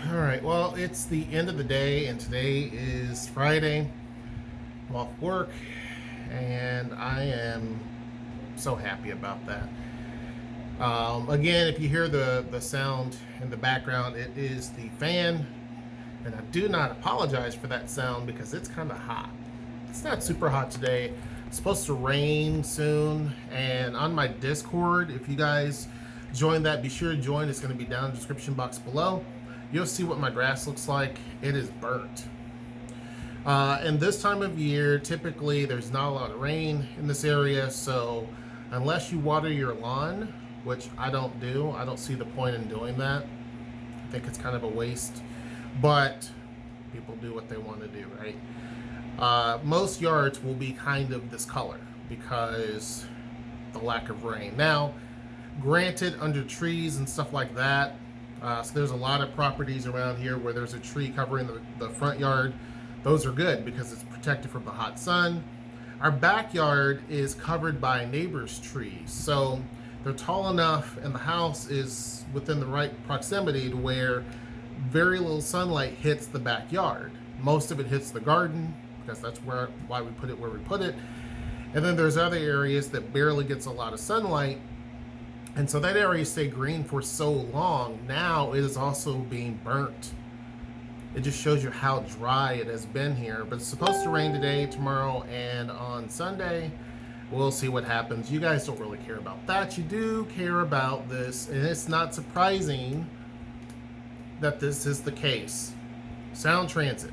All right, well, it's the end of the day, and today is Friday. I'm off work, and I am so happy about that. Again, if you hear the sound in the background, it is the fan, and I do not apologize for that sound because it's kind of hot. It's not super hot today. It's supposed to rain soon, and on my Discord, if you guys join that, be sure to join. It's going to be down in the description box below. You'll see what my grass looks like. It is burnt. And this time of year, typically there's not a lot of rain in this area, so unless you water your lawn, which I don't do, I don't see the point in doing that. I think it's kind of a waste, but people do what they want to do, right? Most yards will be kind of this color because the lack of rain. Now, granted, under trees and stuff like that, so there's a lot of properties around here where there's a tree covering the front yard. Those are good because it's protected from the hot sun. Our backyard is covered by neighbors' trees, so they're tall enough and the house is within the right proximity to where very little sunlight hits the backyard. Most of it hits the garden because that's why we put it where we put it. And then there's other areas that barely gets a lot of sunlight. And so that area stayed green for so long. Now it is also being burnt. It just shows you how dry it has been here. But it's supposed to rain today, tomorrow, and on Sunday. We'll see what happens. You guys don't really care about that. You do care about this. And it's not surprising that this is the case. Sound Transit.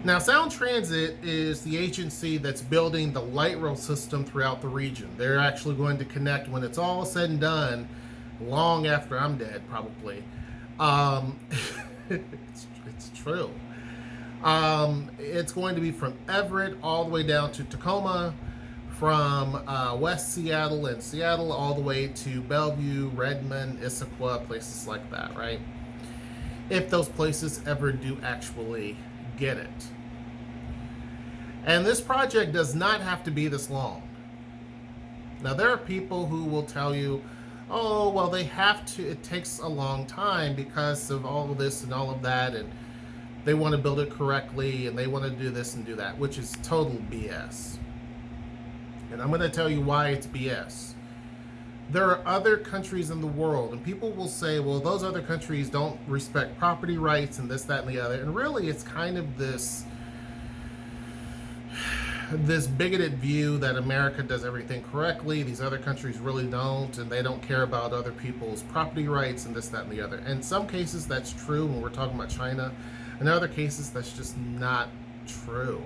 Now, Sound Transit is the agency that's building the light rail system throughout the region. They're actually going to connect when it's all said and done, long after I'm dead, probably. It's true. It's going to be from Everett all the way down to Tacoma, from West Seattle and Seattle all the way to Bellevue, Redmond, Issaquah, places like that, right? If those places ever do actually get it. And this project does not have to be this long. Now, there are people who will tell you, oh, well, they have to, it takes a long time because of all of this and all of that, and they want to build it correctly, and they want to do this and do that, which is total BS. And I'm going to tell you why it's BS. There are other countries in the world, and people will say, well, those other countries don't respect property rights and this, that, and the other. And really, it's kind of this bigoted view that America does everything correctly. These other countries really don't, and they don't care about other people's property rights and this, that, and the other. In some cases, that's true when we're talking about China. In other cases, that's just not true.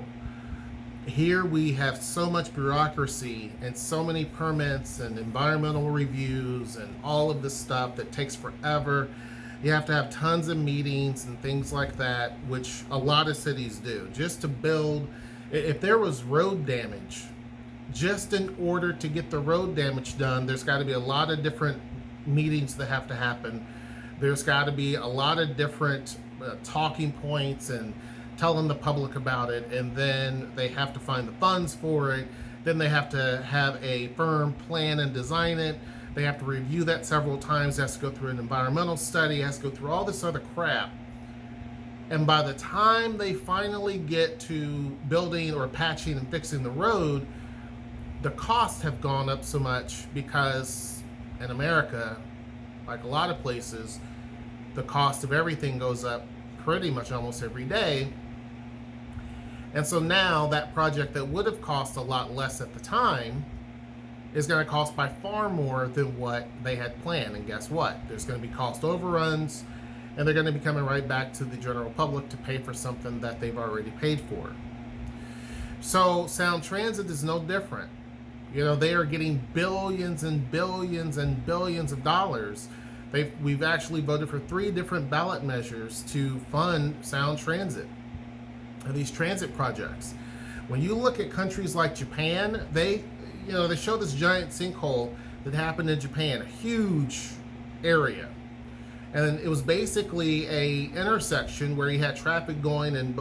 Here we have so much bureaucracy and so many permits and environmental reviews and all of this stuff that takes forever. You have to have tons of meetings and things like that, which a lot of cities do. Just to build, if there was road damage, just in order to get the road damage done, there's got to be a lot of different meetings that have to happen. There's got to be a lot of different talking points and telling the public about it, and then they have to find the funds for it. Then they have to have a firm plan and design it. They have to review that several times. It has to go through an environmental study. It has to go through all this other crap. And by the time they finally get to building or patching and fixing the road, the costs have gone up so much because in America, like a lot of places, the cost of everything goes up pretty much almost every day. And so now that project that would have cost a lot less at the time is going to cost by far more than what they had planned. And guess what? There's going to be cost overruns, and they're going to be coming right back to the general public to pay for something that they've already paid for. So Sound Transit is no different. You know, they are getting billions and billions and billions of dollars. We've actually voted for 3 different ballot measures to fund Sound Transit. These transit projects. When you look at countries like Japan, they show this giant sinkhole that happened in Japan, a huge area. And it was basically a intersection where you had traffic going in,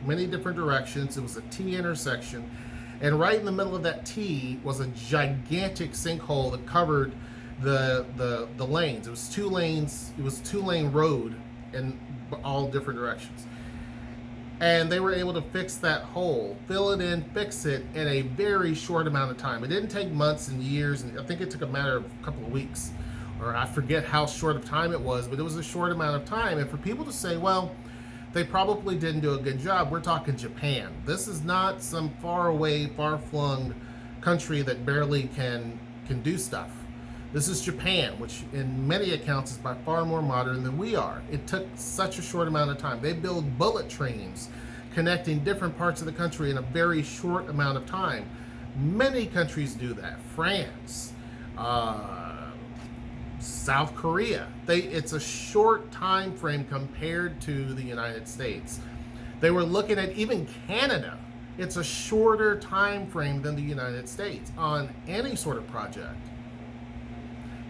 many different directions. It was a T intersection. And right in the middle of that T was a gigantic sinkhole that covered the lanes. It was 2 lanes. It was 2-lane road in all different directions. And they were able to fix that hole, fill it in, fix it in a very short amount of time. It didn't take months and years, and I think it took a matter of a couple of weeks, or I forget how short of time it was, but it was a short amount of time. And for people to say, well, they probably didn't do a good job, we're talking Japan. This is not some far away, far-flung country that barely can do stuff. This is Japan, which in many accounts is by far more modern than we are. It took such a short amount of time. They build bullet trains connecting different parts of the country in a very short amount of time. Many countries do that. France, South Korea. It's a short time frame compared to the United States. They were looking at even Canada. It's a shorter time frame than the United States on any sort of project.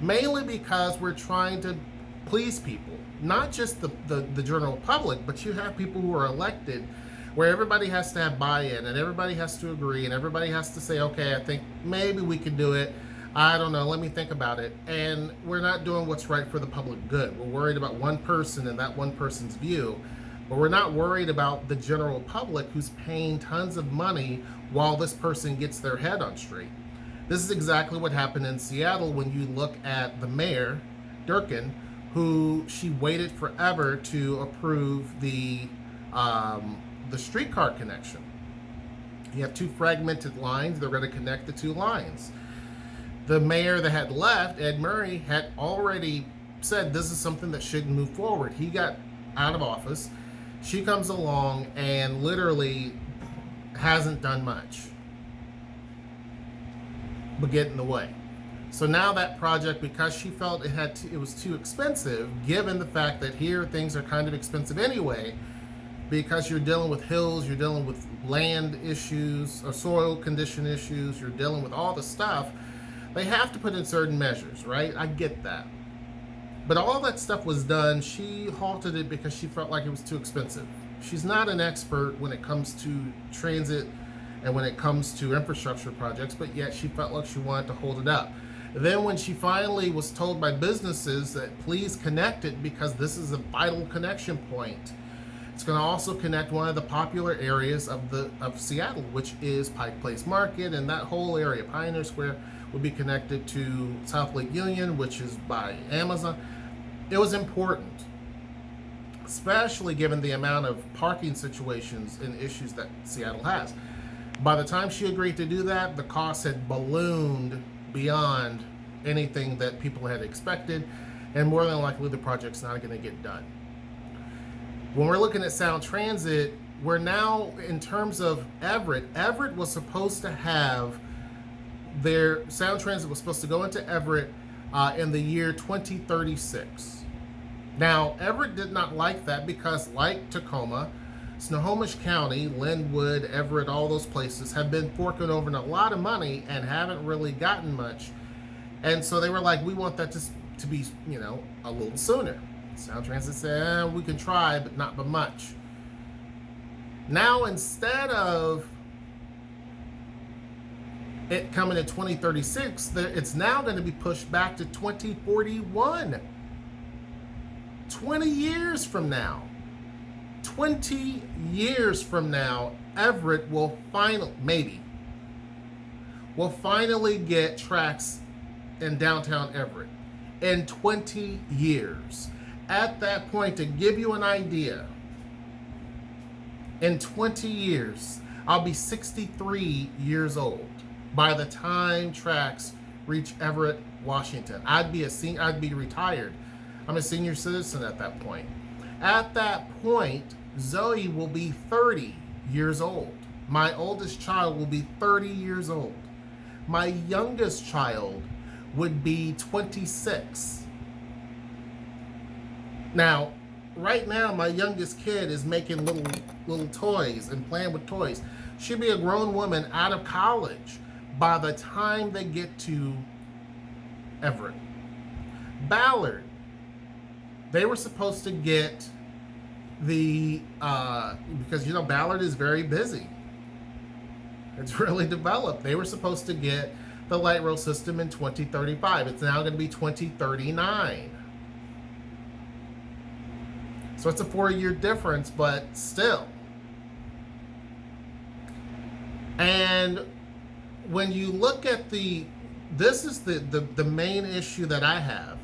Mainly because we're trying to please people, not just the general public, but you have people who are elected where everybody has to have buy-in and everybody has to agree and everybody has to say, okay, I think maybe we could do it. I don't know, let me think about it. And we're not doing what's right for the public good. We're worried about one person and that one person's view, but we're not worried about the general public who's paying tons of money while this person gets their head on straight. This is exactly what happened in Seattle when you look at the mayor, Durkan, who she waited forever to approve the streetcar connection. You have 2 fragmented lines. They're going to connect the 2 lines. The mayor that had left, Ed Murray, had already said this is something that shouldn't move forward. He got out of office. She comes along and literally hasn't done much but get in the way. So now that project, because she felt it was too expensive, given the fact that here things are kind of expensive anyway, because you're dealing with hills, you're dealing with land issues, or soil condition issues, you're dealing with all the stuff, they have to put in certain measures, right? I get that. But all that stuff was done, she halted it because she felt like it was too expensive. She's not an expert when it comes to transit and when it comes to infrastructure projects, but yet she felt like she wanted to hold it up. Then when she finally was told by businesses that please connect it because this is a vital connection point, it's going to also connect one of the popular areas of Seattle, which is Pike Place Market, and that whole area, Pioneer Square, would be connected to South Lake Union, which is by Amazon. It was important, especially given the amount of parking situations and issues that Seattle has. By the time she agreed to do that, the costs had ballooned beyond anything that people had expected, and more than likely the project's not going to get done. When we're looking at Sound Transit, we're now, in terms of Everett was supposed to have their Sound Transit was supposed to go into Everett in the year 2036. Now, Everett did not like that because, like Tacoma, Snohomish County, Linwood, Everett, all those places have been forking over a lot of money and haven't really gotten much. And so they were like, we want that to be, a little sooner. Sound Transit said, we can try, but not by much. Now, instead of it coming in 2036, it's now going to be pushed back to 2041. 20 years from now. 20 years from now, Everett will finally get tracks in downtown Everett. In 20 years. At that point, to give you an idea, in 20 years, I'll be 63 years old by the time tracks reach Everett, Washington. I'd be retired. I'm a senior citizen at that point. At that point, Zoe will be 30 years old. My oldest child will be 30 years old. My youngest child would be 26. Now, right now, my youngest kid is making little toys and playing with toys. She'll be a grown woman out of college by the time they get to Everett. Ballard, they were supposed to get because Ballard is very busy. It's really developed. They were supposed to get the light rail system in 2035. It's now going to be 2039. So it's a 4-year difference, but still. And when you look at this is the main issue that I have.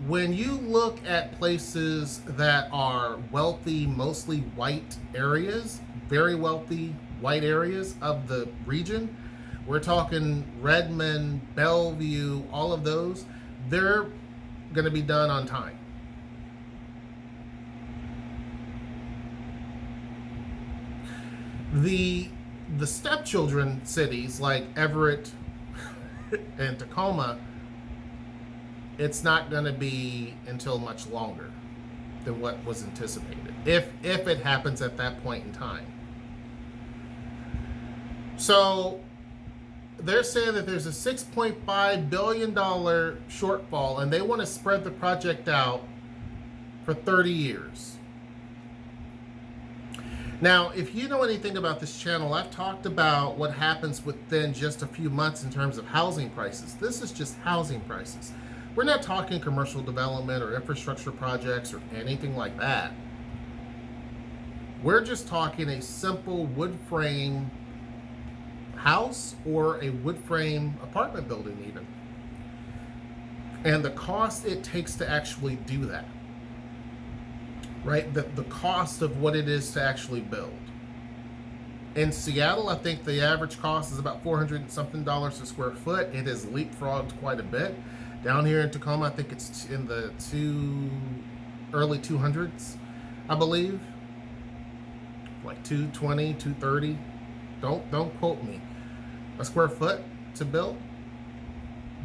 When you look at places that are wealthy, mostly white areas, very wealthy white areas of the region, we're talking Redmond, Bellevue, all of those, they're going to be done on time. The stepchildren cities like Everett and Tacoma, it's not going to be until much longer than what was anticipated, if it happens at that point in time. So they're saying that there's a $6.5 billion shortfall, and they want to spread the project out for 30 years. Now, if you know anything about this channel, I've talked about what happens within just a few months in terms of housing prices. This is just housing prices. We're not talking commercial development or infrastructure projects or anything like that. We're just talking a simple wood frame house or a wood frame apartment building even. And the cost it takes to actually do that. Right? The cost of what it is to actually build. In Seattle, I think the average cost is about $400 and something a square foot. It has leapfrogged quite a bit. Down here in Tacoma, I think it's in the early 200s, I believe. Like 220, 230. Don't quote me. A square foot to build.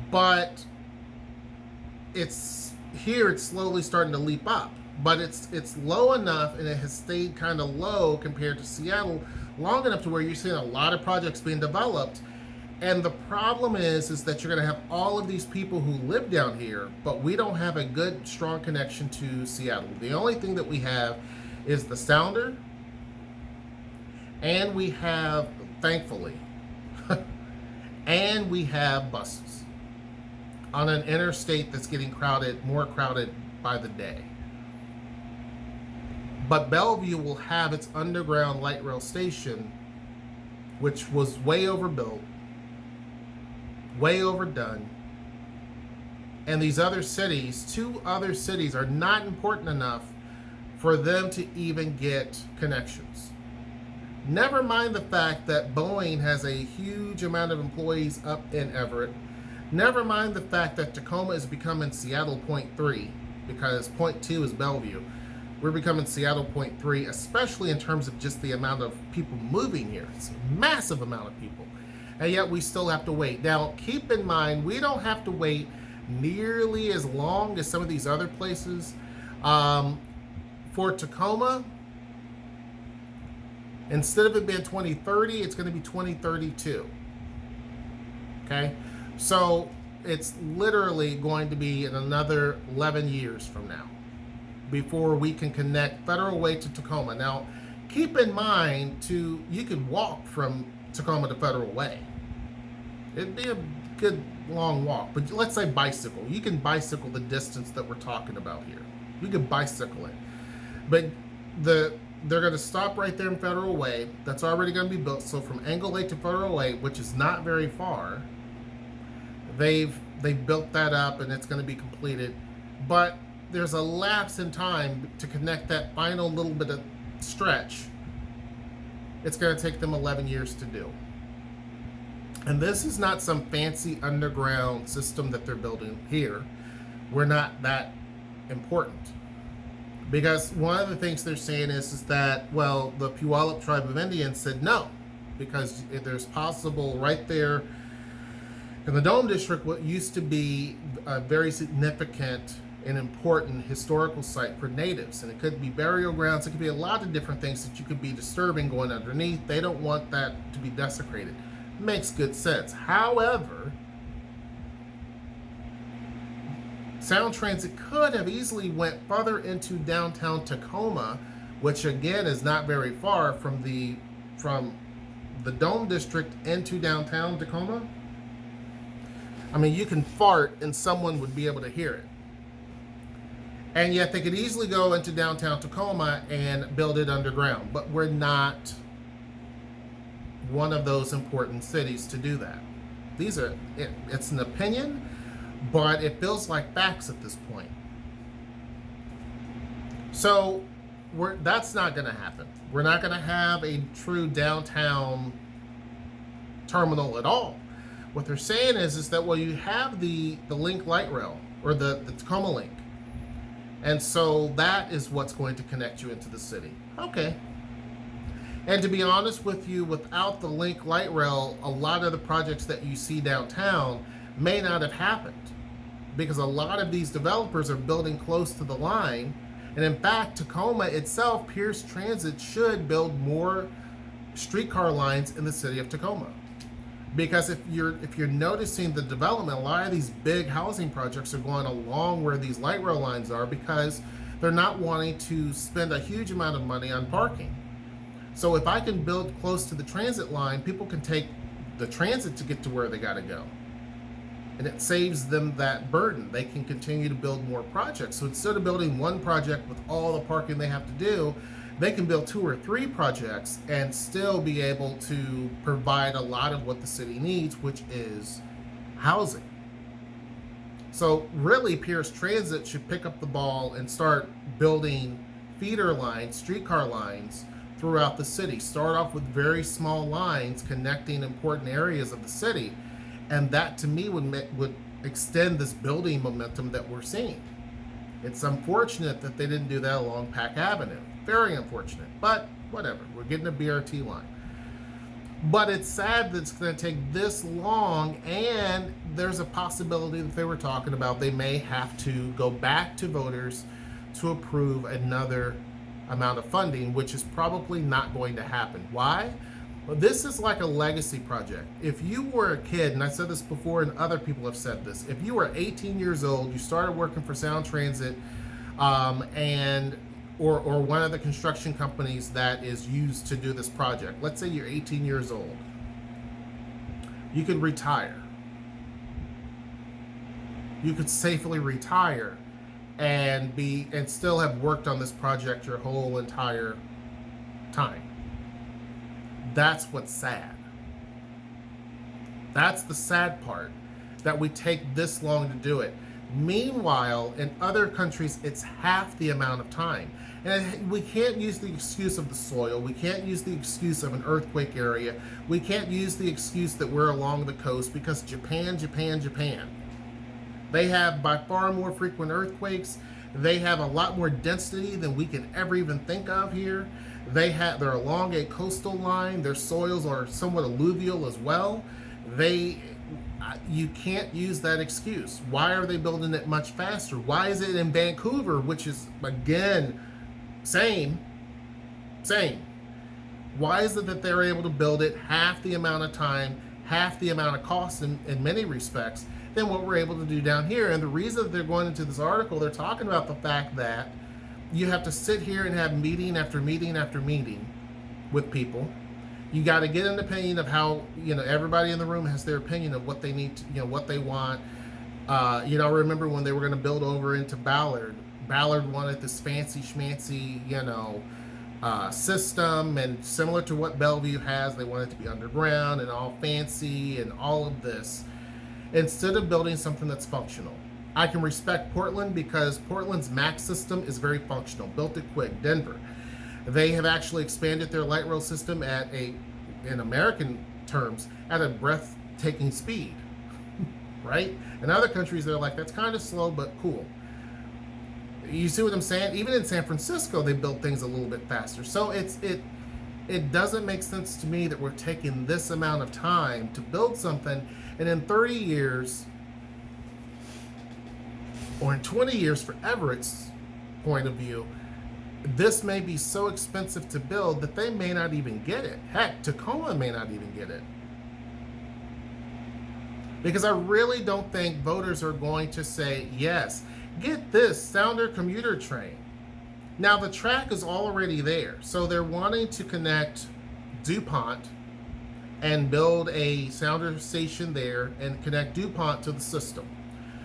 But it's slowly starting to leap up. But it's low enough, and it has stayed kind of low compared to Seattle long enough to where you're seeing a lot of projects being developed. And the problem is that you're going to have all of these people who live down here, but we don't have a good, strong connection to Seattle. The only thing that we have is the Sounder, and we have, thankfully, and we have buses on an interstate that's getting more crowded by the day. But Bellevue will have its underground light rail station, which was way overbuilt, way overdone. And these other cities, 2 other cities, are not important enough for them to even get connections. Never mind the fact that Boeing has a huge amount of employees up in Everett. Never mind the fact that Tacoma is becoming Seattle Point 3, because Point 2 is Bellevue. We're becoming Seattle Point 3, especially in terms of just the amount of people moving here. It's a massive amount of people. And yet we still have to wait. Now, keep in mind, we don't have to wait nearly as long as some of these other places. For Tacoma, instead of it being 2030, it's going to be 2032. Okay? So it's literally going to be in another 11 years from now before we can connect Federal Way to Tacoma. Now, keep in mind, you could walk from Tacoma to Federal Way. It'd be a good long walk, but let's say bicycle. You can bicycle the distance that we're talking about here. You can bicycle it. But they're going to stop right there in Federal Way. That's already going to be built. So from Angle Lake to Federal Way, which is not very far, they've built that up and it's going to be completed. But there's a lapse in time to connect that final little bit of stretch. It's going to take them 11 years to do. And this is not some fancy underground system that they're building here. We're not that important. Because one of the things they're saying is that, well, the Puyallup tribe of Indians said no. Because there's possible right there in the Dome District what used to be a very significant an important historical site for natives, and it could be burial grounds. It could be a lot of different things that you could be disturbing going underneath. They don't want that to be desecrated. Makes good sense. However, Sound Transit could have easily went further into downtown Tacoma, which again is not very far from the Dome District into downtown Tacoma. I mean, you can fart and someone would be able to hear it. And yet they could easily go into downtown Tacoma and build it underground. But we're not one of those important cities to do that. It's an opinion, but it feels like facts at this point. So that's not going to happen. We're not going to have a true downtown terminal at all. What they're saying is that, well, you have the Link Light Rail, or the Tacoma Link. And so that is what's going to connect you into the city. Okay. And to be honest with you, without the Link Light Rail, a lot of the projects that you see downtown may not have happened, because a lot of these developers are building close to the line. And in fact, Tacoma itself, Pierce Transit should build more streetcar lines in the city of Tacoma. Because if you're noticing the development, a lot of these big housing projects are going along where these light rail lines are, because they're not wanting to spend a huge amount of money on parking. So if I can build close to the transit line, people can take the transit to get to where they got to go. And it saves them that burden. They can continue to build more projects. So instead of building one project with all the parking they have to do, they can build 2 or 3 projects and still be able to provide a lot of what the city needs, which is housing. So really, Pierce Transit should pick up the ball and start building feeder lines, streetcar lines throughout the city. Start off with very small lines connecting important areas of the city. And that, to me, would extend this building momentum that we're seeing. It's unfortunate that they didn't do that along Pack Avenue. Very unfortunate, but whatever. We're getting a BRT line. But it's sad that it's going to take this long, and there's a possibility that they were talking about they may have to go back to voters to approve another amount of funding, which is probably not going to happen. Why? Well, this is like a legacy project. If you were a kid, and I said this before and other people have said this, if you were 18 years old, you started working for Sound Transit, or one of the construction companies that is used to do this project. Let's say you're 18 years old. You could retire. You could safely retire and still have worked on this project your whole entire time. That's what's sad. That's the sad part, that we take this long to do it. Meanwhile, in other countries, it's half the amount of time. And we can't use the excuse of the soil. We can't use the excuse of an earthquake area. We can't use the excuse that we're along the coast, because Japan. They have by far more frequent earthquakes. They have a lot more density than we can ever even think of here. They're along a coastal line. Their soils are somewhat alluvial as well. You can't use that excuse. Why are they building it much faster? Why is it in Vancouver, which is, again, same? Why is it that they're able to build it half the amount of time, half the amount of cost in many respects than what we're able to do down here? And the reason that they're going into this article, they're talking about the fact that you have to sit here and have meeting after meeting after meeting with people. You got to get an opinion of how, everybody in the room has their opinion of what they need to, what they want. Remember when they were going to build over into Ballard. Ballard wanted this fancy schmancy, system, and similar to what Bellevue has. They wanted it to be underground and all fancy and all of this, instead of building something that's functional. I can respect Portland, because Portland's MAX system is very functional. Built it quick. Denver, they have actually expanded their light rail system in American terms, at a breathtaking speed, right? In other countries, they're like, that's kind of slow, but cool. You see what I'm saying? Even in San Francisco, they build things a little bit faster. So it doesn't make sense to me that we're taking this amount of time to build something, and in 30 years, or in 20 years, for Everett's point of view, this may be so expensive to build that they may not even get it. Heck, Tacoma may not even get it. Because I really don't think voters are going to say, yes, get this Sounder commuter train. Now, the track is already there. So they're wanting to connect DuPont and build a sounder station there and connect DuPont to the system.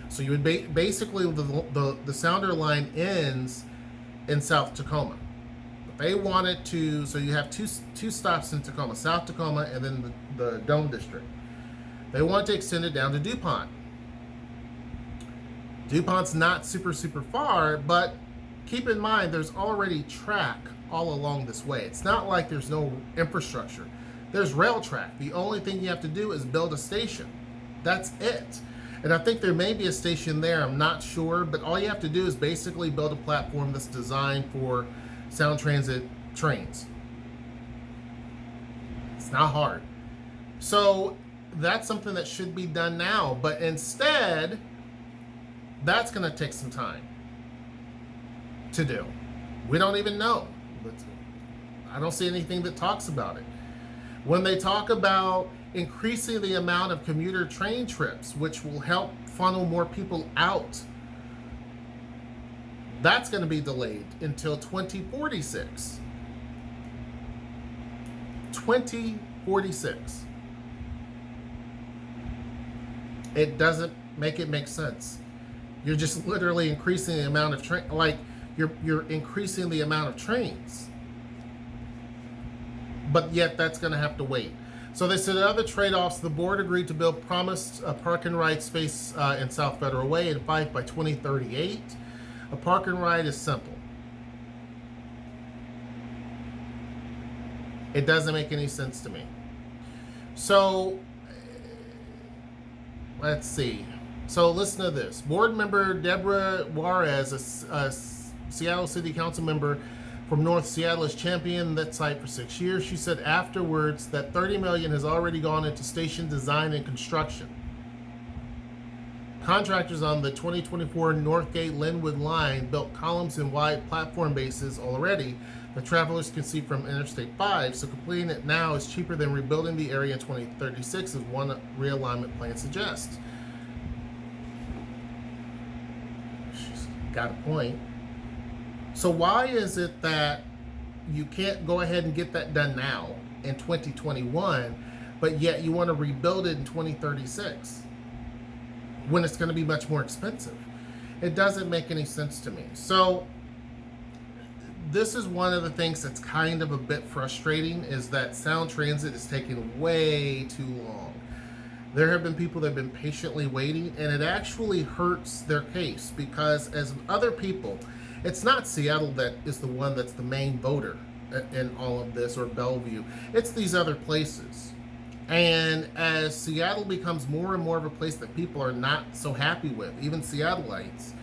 So you would basically, the sounder line ends in South Tacoma. But they wanted to, so you have two stops in Tacoma, South Tacoma and then the Dome District. They want to extend it down to DuPont. DuPont's not super far, but keep in mind there's already track all along this way. It's not like there's no infrastructure. There's rail track. The only thing you have to do is build a station. That's it. And I think there may be a station there, I'm not sure, but all you have to do is basically build a platform that's designed for Sound Transit trains. It's not hard. So that's something that should be done now, but instead, that's going to take some time to do. We don't even know. I don't see anything that talks about it. When they talk about increasing the amount of commuter train trips, which will help funnel more people out, that's going to be delayed until 2046. 2046. It doesn't make sense. You're just literally increasing the amount of train, like you're increasing the amount of trains. But yet that's going to have to wait. So they said other trade-offs. The board agreed to build promised park and ride space in South Federal Way in Fife by 2038. A park and ride is simple. It doesn't make any sense to me. So let's see. So listen to this. Board member Deborah Juarez, a Seattle City Council member from North Seattle, has championed that site for 6 years. She said afterwards that $30 million has already gone into station design and construction. Contractors on the 2024 Northgate Linwood line built columns and wide platform bases already that travelers can see from Interstate 5, so completing it now is cheaper than rebuilding the area in 2036, as one realignment plan suggests. She's got a point. So why is it that you can't go ahead and get that done now in 2021, but yet you want to rebuild it in 2036 when it's going to be much more expensive? It doesn't make any sense to me. So this is one of the things that's kind of a bit frustrating, is that Sound Transit is taking way too long. There have been people that have been patiently waiting, and it actually hurts their case, because as other people, it's not Seattle that is the one that's the main voter in all of this, or Bellevue. It's these other places. And as Seattle becomes more and more of a place that people are not so happy with, even Seattleites,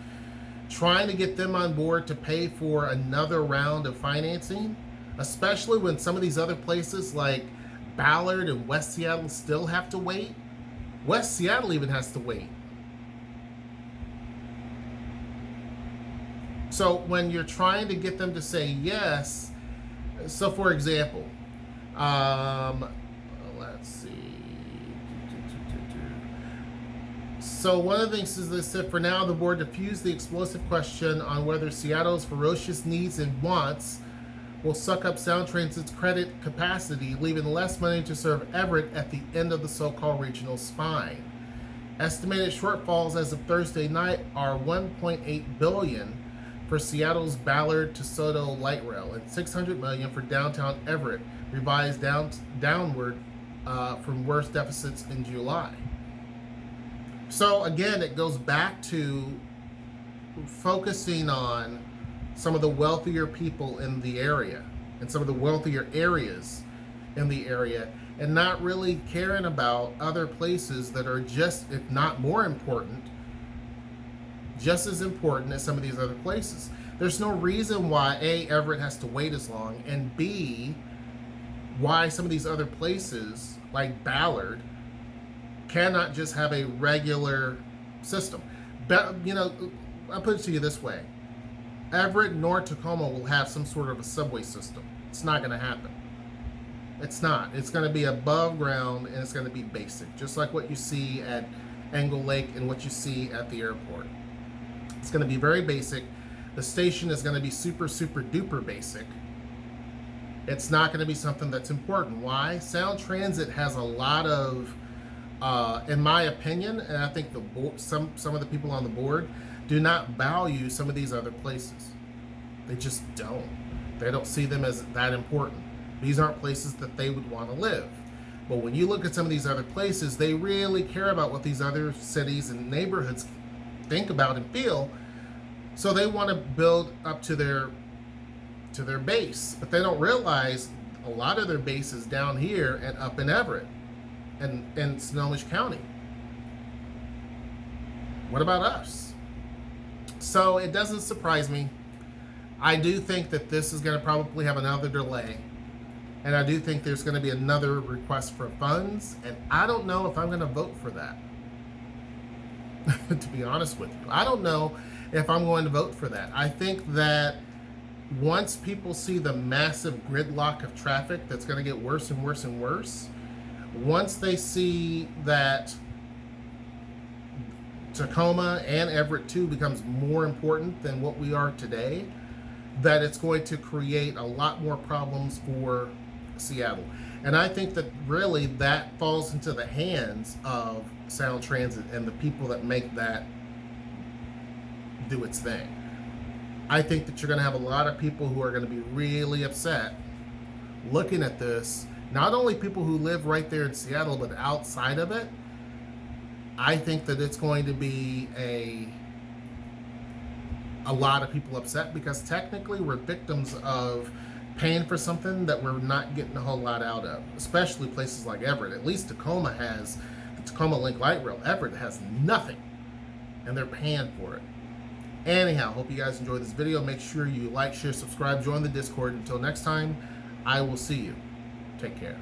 trying to get them on board to pay for another round of financing, especially when some of these other places like Ballard and West Seattle still have to wait. West Seattle even has to wait. So when you're trying to get them to say yes, so for example, let's see. So one of the things is they said, for now, the board diffused the explosive question on whether Seattle's ferocious needs and wants will suck up Sound Transit's credit capacity, leaving less money to serve Everett at the end of the so-called regional spine. Estimated shortfalls as of Thursday night are $1.8 billion for Seattle's Ballard to Soto light rail and $600 million for downtown Everett, revised downward from worst deficits in July. So again, it goes back to focusing on some of the wealthier people in the area and some of the wealthier areas in the area, and not really caring about other places that are just, if not more important, just as important as some of these other places. There's no reason why A, Everett has to wait as long, and B, why some of these other places like Ballard cannot just have a regular system. But, you know, I'll put it to you this way. Everett nor Tacoma will have some sort of a subway system. It's not going to happen. It's not. It's going to be above ground, and it's going to be basic, just like what you see at Angle Lake and what you see at the airport. It's going to be very basic. The station is going to be super duper basic. It's not going to be something that's important. Why? Sound Transit has a lot of, in my opinion, and I think the board, some of the people on the board do not value some of these other places. They just don't. They don't see them as that important. These aren't places that they would want to live. But when you look at some of these other places, they really care about what these other cities and neighborhoods think about and feel. So they want to build up to their base, but they don't realize a lot of their base is down here and up in Everett and Snohomish County. What about us? So it doesn't surprise me. I do think that this is going to probably have another delay. And I do think there's going to be another request for funds. And I don't know if I'm going to vote for that. To be honest with you, I don't know if I'm going to vote for that. I think that once people see the massive gridlock of traffic that's going to get worse and worse and worse, once they see that Tacoma and Everett too becomes more important than what we are today, that it's going to create a lot more problems for Seattle. And I think that really that falls into the hands of Sound Transit and the people that make that do its thing. I think that you're going to have a lot of people who are going to be really upset looking at this. Not only people who live right there in Seattle, but outside of it. I think that it's going to be a lot of people upset because technically we're victims of paying for something that we're not getting a whole lot out of, especially places like Everett. At least Tacoma has the Tacoma Link Light Rail. Everett has nothing, and they're paying for it. Anyhow, hope you guys enjoyed this video. Make sure you like, share, subscribe, join the Discord. Until next time, I will see you. Take care.